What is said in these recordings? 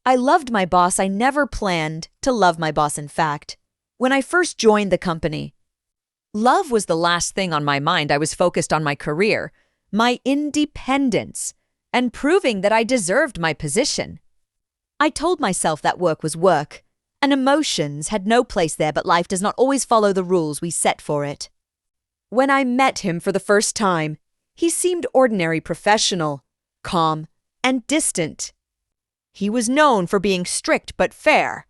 I loved my boss. I never planned to love my boss, in fact. When I first joined the company, love was the last thing on my mind. I was focused on my career, my independence, and proving that I deserved my position. I told myself that work was work, and emotions had no place there, but life does not always follow the rules we set for it. When I met him for the first time, he seemed ordinary, professional, calm, and distant. He was known for being strict but fair.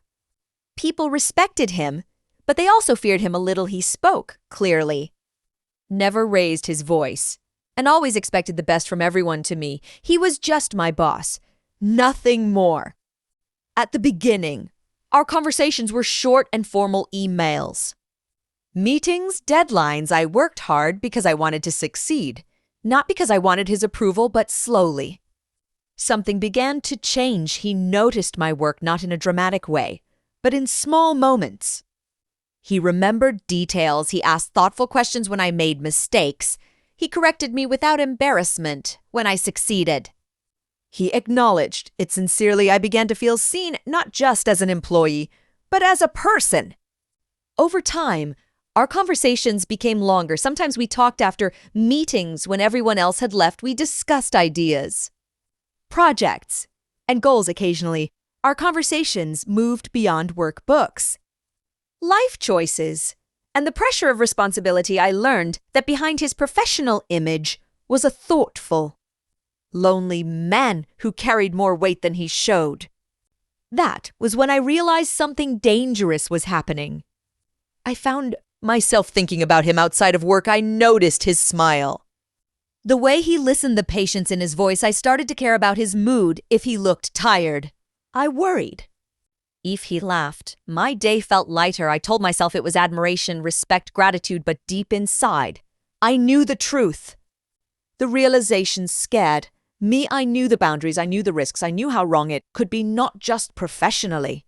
People respected him, but they also feared him a little. He spoke clearly, never raised his voice, and always expected the best from everyone. To me, he was just my boss, nothing more. At the beginning, our conversations were short and formal emails. Meetings, deadlines. I worked hard because I wanted to succeed, not because I wanted his approval, but slowly. Something began to change. He noticed my work not in a dramatic way, but in small moments. He remembered details. He asked thoughtful questions when I made mistakes. He corrected me without embarrassment when I succeeded. He acknowledged it sincerely. I began to feel seen not just as an employee, but as a person. Over time, our conversations became longer. Sometimes we talked after meetings when everyone else had left. We discussed ideas, projects, and goals occasionally. Our conversations moved beyond workbooks, life choices, and the pressure of responsibility. I learned that behind his professional image was a thoughtful, lonely man who carried more weight than he showed. That was when I realized something dangerous was happening. I found myself thinking about him outside of work. I noticed his smile, the way he listened, the patience in his voice. I started to care about his mood. If he looked tired, I worried. If he laughed, my day felt lighter. I told myself it was admiration, respect, gratitude, but deep inside, I knew the truth. The realization scared me. I knew the boundaries. I knew the risks. I knew how wrong it could be, not just professionally,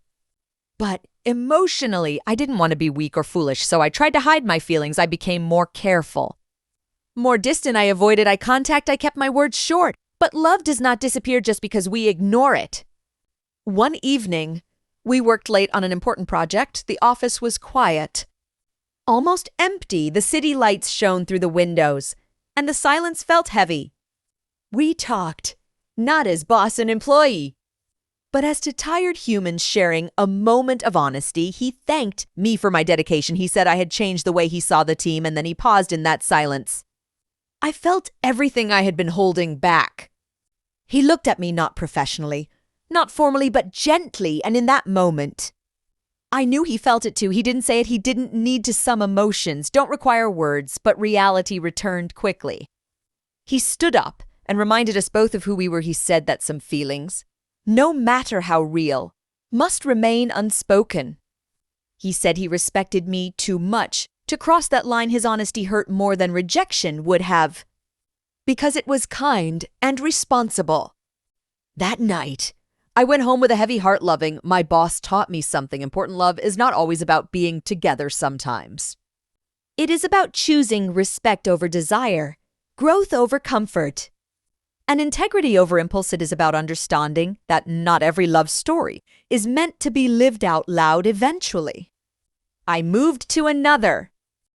but emotionally. I didn't want to be weak or foolish, so I tried to hide my feelings. I became more careful, more distant. I avoided eye contact. I kept my words short. But love does not disappear just because we ignore it. One evening, we worked late on an important project. The office was quiet, almost empty. The city lights shone through the windows, and the silence felt heavy. We talked, not as boss and employee, but as two tired humans sharing a moment of honesty. He thanked me for my dedication. He said I had changed the way he saw the team, and then he paused in that silence. I felt everything I had been holding back. He looked at me, not professionally, not formally, but gently, and in that moment, I knew he felt it too. He didn't say it. He didn't need to. Some emotions don't require words, but reality returned quickly. He stood up and reminded us both of who we were. He said that some feelings, no matter how real, must remain unspoken. He said he respected me too much to cross that line. His honesty hurt more than rejection would have, because it was kind and responsible. That night, I went home with a heavy heart. Loving my boss taught me something important. Love is not always about being together. Sometimes it is about choosing respect over desire, growth over comfort, and integrity over impulse. It is about understanding that not every love story is meant to be lived out loud eventually. I moved to another